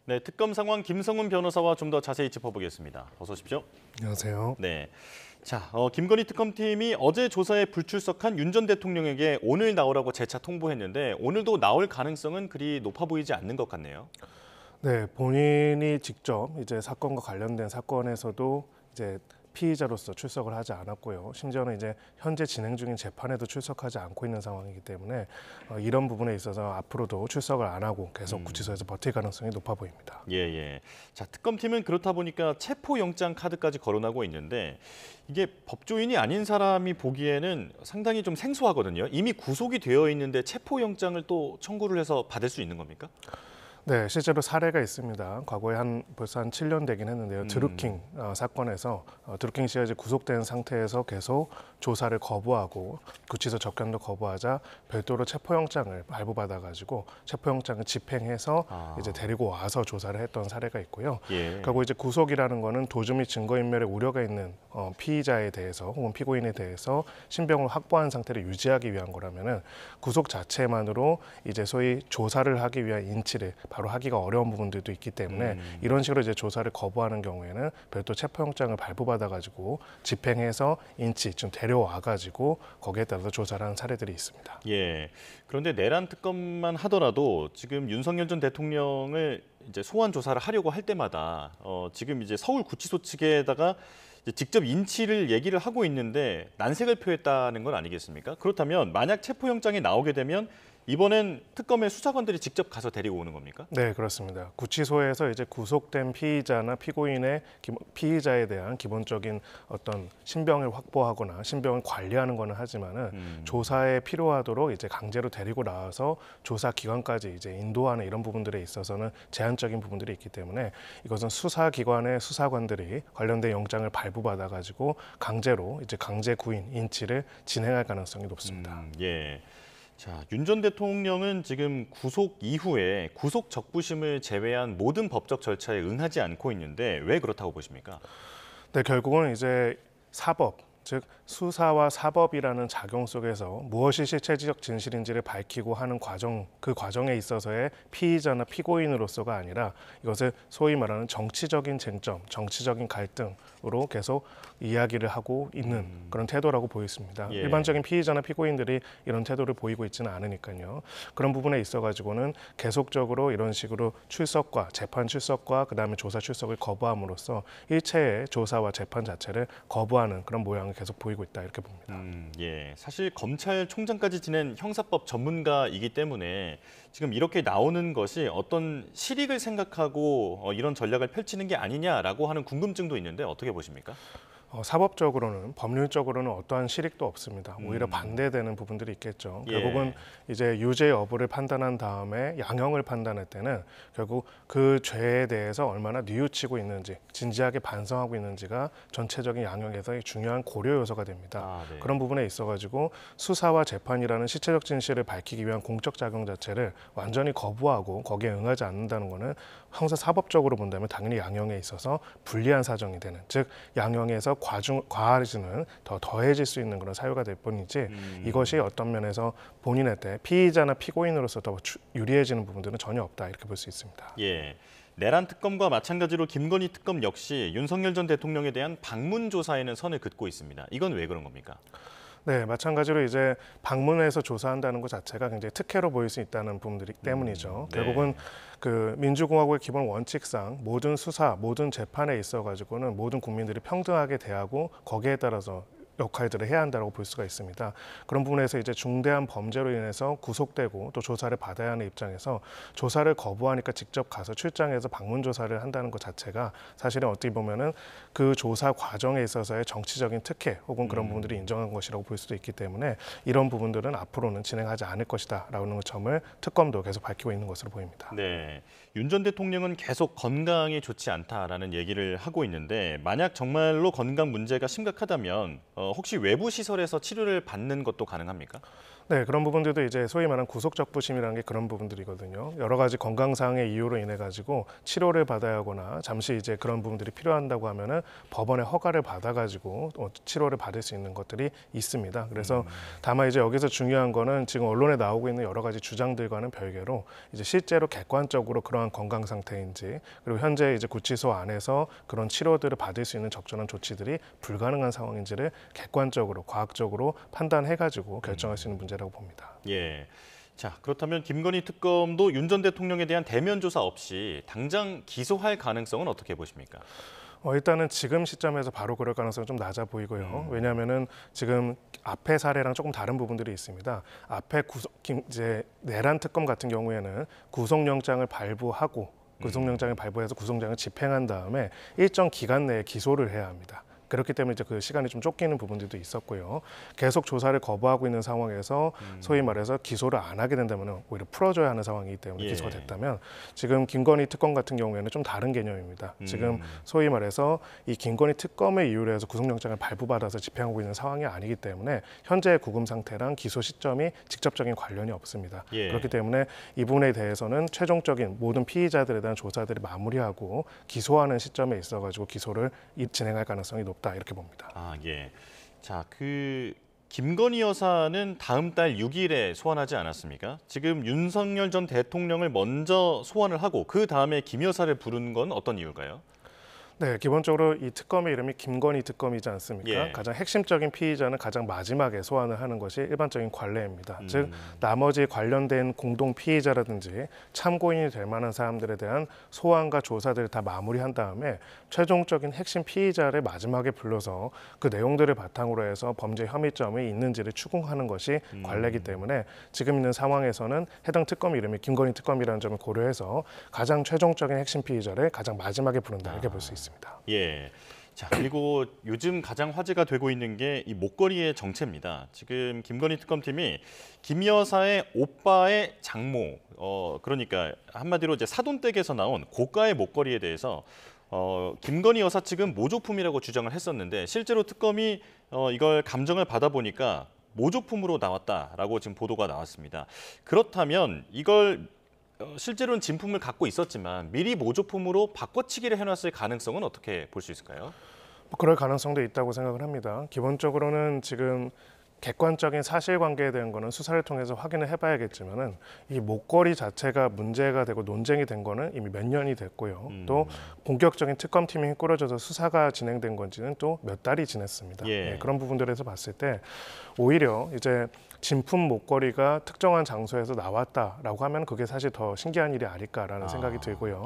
네, 특검 상황 김성훈 변호사와 좀 더 자세히 짚어보겠습니다. 어서 오십시오. 안녕하세요. 네. 자, 김건희 특검팀이 어제 조사에 불출석한 윤 전 대통령에게 오늘 나오라고 재차 통보했는데 오늘도 나올 가능성은 그리 높아 보이지 않는 것 같네요. 네, 본인이 직접 이제 사건과 관련된 사건에서도 이제 피의자로서 출석을 하지 않았고요. 심지어는 이제 현재 진행 중인 재판에도 출석하지 않고 있는 상황이기 때문에 이런 부분에 있어서 앞으로도 출석을 안 하고 계속 구치소에서 버틸 가능성이 높아 보입니다. 예, 예. 자, 특검팀은 그렇다 보니까 체포영장 카드까지 거론하고 있는데 이게 법조인이 아닌 사람이 보기에는 상당히 좀 생소하거든요. 이미 구속이 되어 있는데 체포영장을 또 청구를 해서 받을 수 있는 겁니까? 네, 실제로 사례가 있습니다. 과거에 벌써 한 7년 되긴 했는데요. 드루킹 사건에서 드루킹 씨가 이제 구속된 상태에서 계속 조사를 거부하고 구치소 접견도 거부하자 별도로 체포영장을 발부받아가지고 체포영장을 집행해서 이제 데리고 와서 조사를 했던 사례가 있고요. 예. 결국 이제 구속이라는 거는 도주 및 증거인멸의 우려가 있는 피의자에 대해서 혹은 피고인에 대해서 신병을 확보한 상태를 유지하기 위한 거라면은 구속 자체만으로 이제 소위 조사를 하기 위한 인치를 바로 하기가 어려운 부분들도 있기 때문에 이런 식으로 이제 조사를 거부하는 경우에는 별도 체포영장을 발부받아가지고 집행해서 인치 좀 데려와가지고 거기에 따라서 조사를 하는 사례들이 있습니다. 예. 그런데 내란 특검만 하더라도 지금 윤석열 전 대통령을 이제 소환 조사를 하려고 할 때마다 지금 이제 서울구치소 측에다가 이제 직접 인치를 얘기를 하고 있는데 난색을 표했다는 건 아니겠습니까? 그렇다면 만약 체포영장이 나오게 되면 이번엔 특검의 수사관들이 직접 가서 데리고 오는 겁니까? 네, 그렇습니다. 구치소에서 이제 구속된 피의자나 피의자에 대한 기본적인 어떤 신병을 확보하거나 신병을 관리하는 거는 하지만은 조사에 필요하도록 이제 강제로 데리고 나와서 조사 기관까지 이제 인도하는 이런 부분들에 있어서는 제한적인 부분들이 있기 때문에 이것은 수사기관의 수사관들이 관련된 영장을 발부받아 가지고 강제로 이제 강제 구인 인치를 진행할 가능성이 높습니다. 예. 자, 윤 전 대통령은 지금 구속 이후에 구속 적부심을 제외한 모든 법적 절차에 응하지 않고 있는데 왜 그렇다고 보십니까? 네, 결국은 이제 사법, 즉 수사와 사법이라는 작용 속에서 무엇이 실체적 진실인지를 밝히고 하는 과정, 그 과정에 있어서의 피의자나 피고인으로서가 아니라 이것을 소위 말하는 정치적인 쟁점, 정치적인 갈등으로 계속 이야기를 하고 있는 그런 태도라고 보였습니다. 예. 일반적인 피의자나 피고인들이 이런 태도를 보이고 있지는 않으니까요. 그런 부분에 있어가지고는 계속적으로 이런 식으로 출석과 재판 출석과 그다음에 조사 출석을 거부함으로써 일체의 조사와 재판 자체를 거부하는 그런 모양을 계속 보이고 있다 이렇게 봅니다. 예. 사실 검찰총장까지 지낸 형사법 전문가이기 때문에 지금 이렇게 나오는 것이 어떤 실익을 생각하고 이런 전략을 펼치는 게 아니냐라고 하는 궁금증도 있는데 어떻게 보십니까? 사법적으로는 법률적으로는 어떠한 실익도 없습니다. 오히려 반대되는 부분들이 있겠죠. 예. 결국은 이제 유죄 여부를 판단한 다음에 양형을 판단할 때는 결국 그 죄에 대해서 얼마나 뉘우치고 있는지, 진지하게 반성하고 있는지가 전체적인 양형에서의 중요한 고려 요소가 됩니다. 네. 그런 부분에 있어가지고 수사와 재판이라는 실체적 진실을 밝히기 위한 공적 작용 자체를 완전히 거부하고 거기에 응하지 않는다는 것은 형사사법적으로 본다면 당연히 양형에 있어서 불리한 사정이 되는, 즉 양형에서 과하지는 더 더해질 수 있는 그런 사유가 될 뿐이지 이것이 어떤 면에서 본인한테 피의자나 피고인으로서 더 유리해지는 부분들은 전혀 없다 이렇게 볼 수 있습니다. 예. 내란 특검과 마찬가지로 김건희 특검 역시 윤석열 전 대통령에 대한 방문 조사에는 선을 긋고 있습니다. 이건 왜 그런 겁니까? 네, 마찬가지로 이제 방문해서 조사한다는 것 자체가 굉장히 특혜로 보일 수 있다는 부분들이 때문이죠. 네. 결국은 그 민주공화국의 기본 원칙상 모든 수사, 모든 재판에 있어 가지고는 모든 국민들이 평등하게 대하고 거기에 따라서 역할들을 해야 한다고 볼 수가 있습니다. 그런 부분에서 이제 중대한 범죄로 인해서 구속되고 또 조사를 받아야 하는 입장에서 조사를 거부하니까 직접 가서 출장해서 방문 조사를 한다는 것 자체가 사실은 어떻게 보면은 그 조사 과정에 있어서의 정치적인 특혜 혹은 그런 부분들이 인정한 것이라고 볼 수도 있기 때문에 이런 부분들은 앞으로는 진행하지 않을 것이다라는 점을 특검도 계속 밝히고 있는 것으로 보입니다. 네. 윤 전 대통령은 계속 건강이 좋지 않다라는 얘기를 하고 있는데 만약 정말로 건강 문제가 심각하다면 혹시 외부 시설에서 치료를 받는 것도 가능합니까? 네, 그런 부분들도 이제 소위 말하는 구속적부심이라는 게 그런 부분들이거든요. 여러 가지 건강상의 이유로 인해 가지고 치료를 받아야 하거나 잠시 이제 그런 부분들이 필요한다고 하면은 법원의 허가를 받아 가지고 치료를 받을 수 있는 것들이 있습니다. 그래서 다만 이제 여기서 중요한 거는 지금 언론에 나오고 있는 여러 가지 주장들과는 별개로 이제 실제로 객관적으로 그러한 건강 상태인지 그리고 현재 이제 구치소 안에서 그런 치료들을 받을 수 있는 적절한 조치들이 불가능한 상황인지를 객관적으로 과학적으로 판단해 가지고 결정할 수 있는 문제라고 봅니다. 예. 자, 그렇다면 김건희 특검도 윤 전 대통령에 대한 대면 조사 없이 당장 기소할 가능성은 어떻게 보십니까? 일단은 지금 시점에서 바로 그럴 가능성은 좀 낮아 보이고요. 왜냐하면은 지금 앞에 사례랑 조금 다른 부분들이 있습니다. 앞에 이제 내란 특검 같은 경우에는 구속영장을 발부하고 구속영장을 발부해서 구속영장을 집행한 다음에 일정 기간 내에 기소를 해야 합니다. 그렇기 때문에 이제 그 시간이 좀 쫓기는 부분들도 있었고요. 계속 조사를 거부하고 있는 상황에서 소위 말해서 기소를 안 하게 된다면 오히려 풀어줘야 하는 상황이기 때문에 기소가 됐다면 지금 김건희 특검 같은 경우에는 좀 다른 개념입니다. 지금 소위 말해서 이 김건희 특검의 이유로 해서 구속영장을 발부받아서 집행하고 있는 상황이 아니기 때문에 현재의 구금 상태랑 기소 시점이 직접적인 관련이 없습니다. 그렇기 때문에 이 부분에 대해서는 최종적인 모든 피의자들에 대한 조사들을 마무리하고 기소하는 시점에 있어가지고 기소를 진행할 가능성이 높다. 이렇게 봅니다. 아, 예. 자, 김건희 여사는 다음 달 6일에 소환하지 않았습니까? 지금 윤석열 전 대통령을 먼저 소환을 하고 그 다음에 김 여사를 부른 건 어떤 이유일까요? 네, 기본적으로 이 특검의 이름이 김건희 특검이지 않습니까? 가장 핵심적인 피의자는 가장 마지막에 소환을 하는 것이 일반적인 관례입니다. 즉 나머지 관련된 공동 피의자라든지 참고인이 될 만한 사람들에 대한 소환과 조사들을 다 마무리한 다음에 최종적인 핵심 피의자를 마지막에 불러서 그 내용들을 바탕으로 해서 범죄 혐의점이 있는지를 추궁하는 것이 관례이기 때문에 지금 있는 상황에서는 해당 특검 이름이 김건희 특검이라는 점을 고려해서 가장 최종적인 핵심 피의자를 가장 마지막에 부른다 이렇게 볼 수 있습니다. 예. 자, 그리고 요즘 가장 화제가 되고 있는 게 이 목걸이의 정체입니다. 지금 김건희 특검팀이 김 여사의 오빠의 장모, 그러니까 한마디로 이제 사돈댁에서 나온 고가의 목걸이에 대해서 김건희 여사 측은 모조품이라고 주장을 했었는데 실제로 특검이 이걸 감정을 받아보니까 모조품으로 나왔다라고 지금 보도가 나왔습니다. 그렇다면 이걸 실제로는 진품을 갖고 있었지만 미리 모조품으로 바꿔치기를 해놨을 가능성은 어떻게 볼 수 있을까요? 그럴 가능성도 있다고 생각을 합니다. 기본적으로는 지금 객관적인 사실관계에 대한 거는 수사를 통해서 확인을 해봐야겠지만은 이 목걸이 자체가 문제가 되고 논쟁이 된 거는 이미 몇 년이 됐고요. 또 본격적인 특검팀이 꾸려져서 수사가 진행된 건지는 또 몇 달이 지났습니다. 네, 그런 부분들에서 봤을 때 오히려 이제 진품 목걸이가 특정한 장소에서 나왔다라고 하면 그게 사실 더 신기한 일이 아닐까라는 생각이 들고요.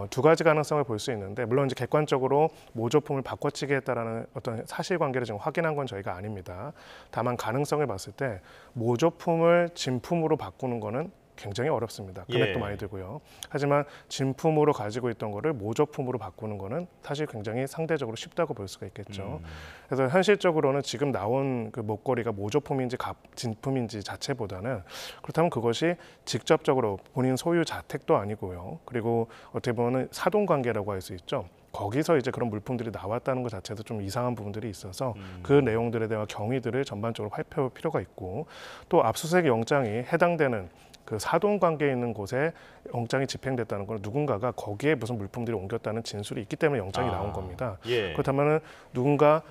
두 가지 가능성을 볼 수 있는데 물론 이제 객관적으로 모조품을 바꿔치기 했다라는 어떤 사실관계를 지금 확인한 건 저희가 아닙니다. 다만 가능성을 봤을 때 모조품을 진품으로 바꾸는 거는 굉장히 어렵습니다. 금액도 많이 들고요. 하지만 진품으로 가지고 있던 거를 모조품으로 바꾸는 거는 사실 굉장히 상대적으로 쉽다고 볼 수가 있겠죠. 그래서 현실적으로는 지금 나온 그 목걸이가 모조품인지 진품인지 자체보다는 그렇다면 그것이 직접적으로 본인 소유 자택도 아니고요. 그리고 어떻게 보면 사돈 관계라고 할 수 있죠. 거기서 이제 그런 물품들이 나왔다는 것 자체도 좀 이상한 부분들이 있어서 그 내용들에 대한 경위들을 전반적으로 살펴볼 필요가 있고 또 압수수색 영장이 해당되는 그 사돈 관계에 있는 곳에 영장이 집행됐다는 건 누군가가 거기에 무슨 물품들이 옮겼다는 진술이 있기 때문에 영장이 나온 겁니다. 그렇다면 누군가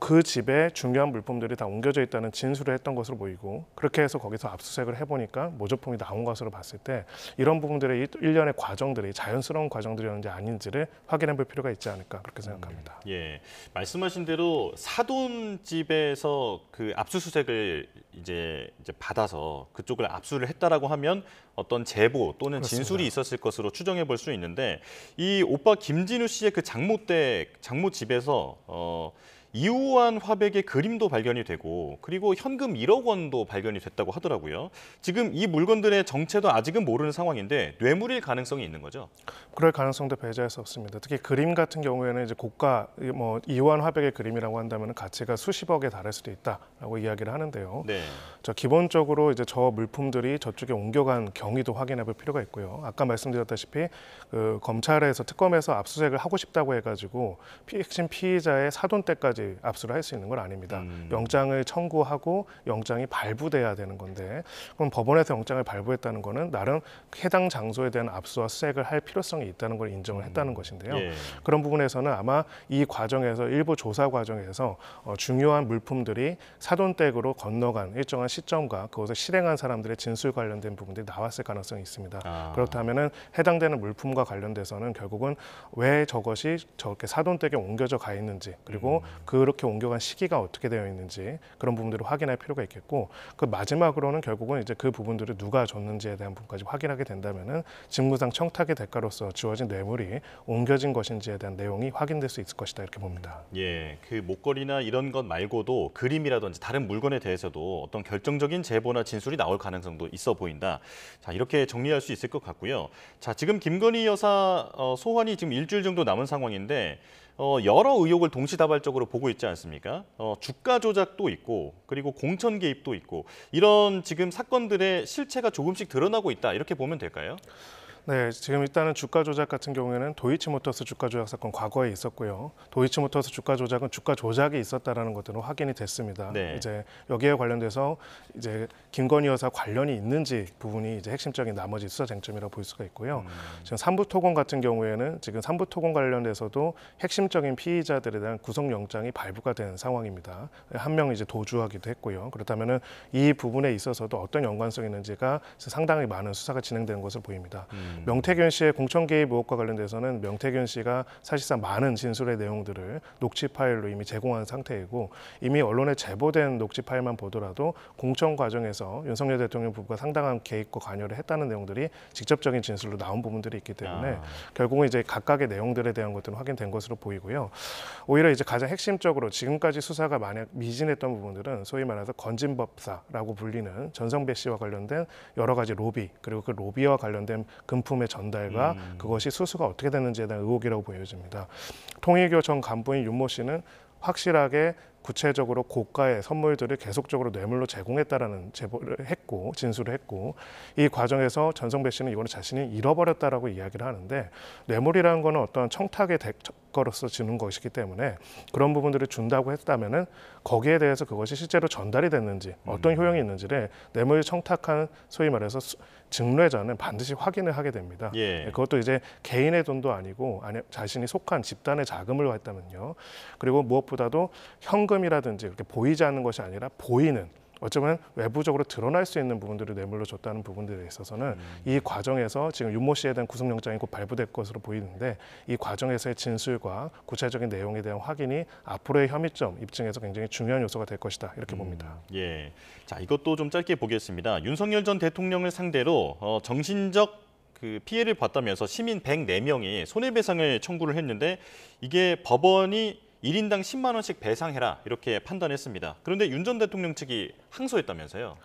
그 집에 중요한 물품들이 다 옮겨져 있다는 진술을 했던 것으로 보이고 그렇게 해서 거기서 압수수색을 해보니까 모조품이 나온 것으로 봤을 때 이런 부분들의 일련의 과정들이 자연스러운 과정들이었는지 아닌지를 확인해 볼 필요가 있지 않을까 그렇게 생각합니다. 예, 말씀하신 대로 사돈 집에서 그 압수수색을 이제 받아서 그쪽을 압수를 했다라고 하면 어떤 제보 또는 그렇습니다. 진술이 있었을 것으로 추정해 볼 수 있는데 이 오빠 김진우 씨의 그 장모 집에서 이우환 화백의 그림도 발견이 되고 그리고 현금 1억 원도 발견이 됐다고 하더라고요. 지금 이 물건들의 정체도 아직은 모르는 상황인데 뇌물일 가능성이 있는 거죠? 그럴 가능성도 배제할 수 없습니다. 특히 그림 같은 경우에는 이제 고가 이우환 화백의 그림이라고 한다면 가치가 수십억에 달할 수도 있다라고 이야기를 하는데요. 기본적으로 이제 저 물품들이 저쪽에 옮겨간 경위도 확인해볼 필요가 있고요. 아까 말씀드렸다시피 검찰에서 특검에서 압수수색을 하고 싶다고 해가지고 핵심 피의자의 사돈 댁까지 이제 압수를 할 수 있는 건 아닙니다. 영장을 청구하고 영장이 발부돼야 되는 건데 그럼 법원에서 영장을 발부했다는 거는 나름 해당 장소에 대한 압수와 수색을 할 필요성이 있다는 걸 인정을 했다는 것인데요. 예. 그런 부분에서는 아마 이 과정에서 일부 조사 과정에서 중요한 물품들이 사돈댁으로 건너간 일정한 시점과 그것을 실행한 사람들의 진술 관련된 부분들이 나왔을 가능성이 있습니다. 그렇다면은 해당되는 물품과 관련돼서는 결국은 왜 저것이 저렇게 사돈댁에 옮겨져 가 있는지 그리고 그렇게 옮겨간 시기가 어떻게 되어 있는지 그런 부분들을 확인할 필요가 있겠고 그 마지막으로는 결국은 이제 그 부분들을 누가 줬는지에 대한 부분까지 확인하게 된다면은 직무상 청탁의 대가로서 주어진 뇌물이 옮겨진 것인지에 대한 내용이 확인될 수 있을 것이다 이렇게 봅니다. 예, 그 목걸이나 이런 것 말고도 그림이라든지 다른 물건에 대해서도 어떤 결정적인 제보나 진술이 나올 가능성도 있어 보인다. 자, 이렇게 정리할 수 있을 것 같고요. 자, 지금 김건희 여사 소환이 지금 일주일 정도 남은 상황인데 여러 의혹을 동시다발적으로 보고 있지 않습니까? 주가 조작도 있고 그리고 공천 개입도 있고 이런 지금 사건들의 실체가 조금씩 드러나고 있다. 이렇게 보면 될까요? 네, 지금 일단은 주가 조작 같은 경우에는 도이치모터스 주가 조작 사건 과거에 있었고요. 도이치모터스 주가 조작은 주가 조작이 있었다라는 것들은 확인이 됐습니다. 네. 이제 여기에 관련돼서 이제 김건희 여사 관련이 있는지 부분이 이제 핵심적인 나머지 수사 쟁점이라고 볼 수가 있고요. 지금 삼부토건 같은 경우에는 지금 삼부토건 관련돼서도 핵심적인 피의자들에 대한 구속영장이 발부가 된 상황입니다. 한 명 이제 도주하기도 했고요. 그렇다면은 이 부분에 있어서도 어떤 연관성이 있는지가 상당히 많은 수사가 진행되는 것을 보입니다. 명태균 씨의 공천 개입 의혹과 관련돼서는 명태균 씨가 사실상 많은 진술의 내용들을 녹취 파일로 이미 제공한 상태이고 이미 언론에 제보된 녹취 파일만 보더라도 공천 과정에서 윤석열 대통령 부부가 상당한 개입과 관여를 했다는 내용들이 직접적인 진술로 나온 부분들이 있기 때문에 결국은 이제 각각의 내용들에 대한 것들은 확인된 것으로 보이고요. 오히려 이제 가장 핵심적으로 지금까지 수사가 만약 미진했던 부분들은 소위 말해서 건진법사라고 불리는 전성배 씨와 관련된 여러 가지 로비 그리고 그 로비와 관련된 금품의 전달과 그것이 수수가 어떻게 되는지에 대한 의혹이라고 보여집니다. 통일교 전 간부인 윤모 씨는 확실하게 구체적으로 고가의 선물들을 계속적으로 뇌물로 제공했다라는 제보를 했고 진술을 했고 이 과정에서 전성배 씨는 이거는 자신이 잃어버렸다라고 이야기를 하는데 뇌물이라는 거는 어떤 청탁의 대가로서 주는 것이기 때문에 그런 부분들을 준다고 했다면은 거기에 대해서 그것이 실제로 전달이 됐는지 어떤 효용이 있는지를 뇌물 청탁한 소위 말해서 증례자는 반드시 확인을 하게 됩니다. 예. 그것도 이제 개인의 돈도 아니고 자신이 속한 집단의 자금을 했다면요. 그리고 무엇보다도 현금이라든지 이렇게 보이지 않는 것이 아니라 보이는 어쩌면 외부적으로 드러날 수 있는 부분들을 뇌물로 줬다는 부분들에 있어서는 이 과정에서 지금 윤모 씨에 대한 구속영장이 곧 발부될 것으로 보이는데 이 과정에서의 진술과 구체적인 내용에 대한 확인이 앞으로의 혐의점 입증에서 굉장히 중요한 요소가 될 것이다 이렇게 봅니다. 예, 자 이것도 좀 짧게 보겠습니다. 윤석열 전 대통령을 상대로 정신적 그 피해를 봤다면서 시민 104명이 손해배상을 청구를 했는데 이게 법원이 1인당 10만 원씩 배상해라 이렇게 판단했습니다. 그런데 윤 전 대통령 측이 항소했다면서요?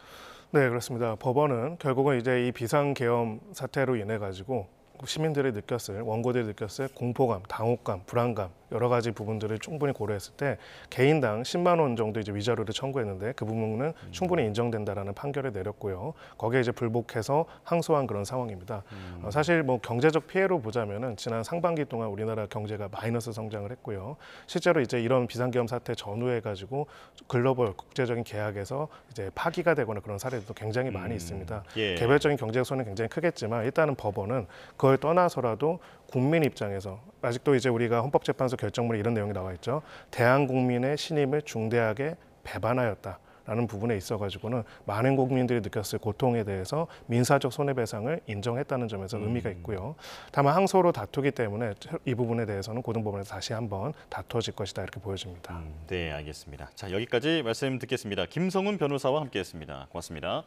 네, 그렇습니다. 법원은 결국은 이제 이 비상계엄 사태로 인해 가지고 시민들이 느꼈을 원고들이 느꼈을 공포감, 당혹감, 불안감 여러 가지 부분들을 충분히 고려했을 때 개인당 10만 원 정도 이제 위자료를 청구했는데 그 부분은 충분히 인정된다라는 판결을 내렸고요. 거기에 이제 불복해서 항소한 그런 상황입니다. 사실 뭐 경제적 피해로 보자면은 지난 상반기 동안 우리나라 경제가 마이너스 성장을 했고요. 실제로 이제 이런 비상계엄 사태 전후에 가지고 글로벌 국제적인 계약에서 이제 파기가 되거나 그런 사례도 굉장히 많이 있습니다. 예. 개별적인 경제적 손해는 굉장히 크겠지만 일단은 법원은 그걸 떠나서라도 국민 입장에서 아직도 이제 우리가 헌법재판소 결정문에 이런 내용이 나와 있죠. 대한 국민의 신임을 중대하게 배반하였다라는 부분에 있어가지고는 많은 국민들이 느꼈을 고통에 대해서 민사적 손해배상을 인정했다는 점에서 의미가 있고요. 다만 항소로 다투기 때문에 이 부분에 대해서는 고등법원에서 다시 한번 다투어질 것이다 이렇게 보여집니다. 네, 알겠습니다. 자 여기까지 말씀 듣겠습니다. 김성훈 변호사와 함께했습니다. 고맙습니다.